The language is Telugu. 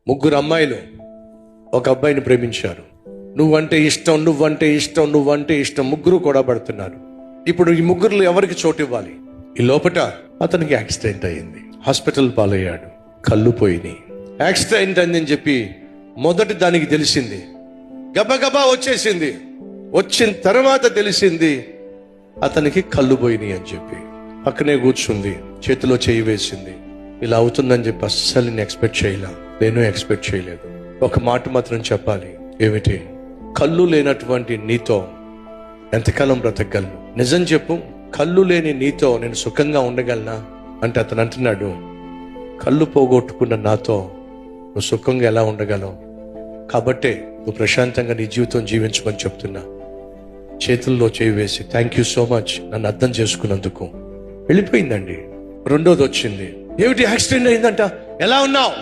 ముగ్గురు అమ్మాయిలు ఒక అబ్బాయిని ప్రేమించారు. నువ్వంటే ఇష్టం, నువ్వంటే ఇష్టం, నువ్వంటే ఇష్టం. ముగ్గురు కూడా పడుతున్నారు. ఇప్పుడు ఈ ముగ్గురులో ఎవరికి చోటు ఇవ్వాలి? ఈ లోపట అతనికి యాక్సిడెంట్ అయ్యింది. హాస్పిటల్ పాలయ్యాడు. కళ్ళు పోయినాయి. యాక్సిడెంట్ అయిందని చెప్పి మొదటి దానికి తెలిసింది, గబగబా వచ్చేసింది. వచ్చిన తర్వాత తెలిసింది అతనికి కళ్ళు పోయినాయి అని చెప్పి. పక్కనే కూర్చుంది, చేతిలో చేయి వేసింది. ఇలా అవుతుందని చెప్పి అస్సలు నేను ఎక్స్పెక్ట్ చేయలే. నేను ఎక్స్పెక్ట్ చేయలేదు. ఒక మాట మాత్రం చెప్పాలి. ఏమిటి? కళ్ళు లేనటువంటి నీతో ఎంతకాలం బ్రతకగలను? నిజం చెప్పు, కళ్ళు లేని నీతో నేను సుఖంగా ఉండగలనా అంటే అతను అంటున్నాడు, కళ్ళు పోగొట్టుకున్న నాతో నువ్వు సుఖంగా ఎలా ఉండగలవు? కాబట్టే నువ్వు ప్రశాంతంగా నీ జీవితం జీవించమని చెప్తున్నా. చేతుల్లో చేయి వేసి థ్యాంక్ యూ సో మచ్ నన్ను అర్థం చేసుకున్నందుకు. వెళ్ళిపోయిందండి. రెండోది వచ్చింది. ఏమిటి? యాక్సిడెంట్ అయిందంట. ఎలా ఉన్నావు?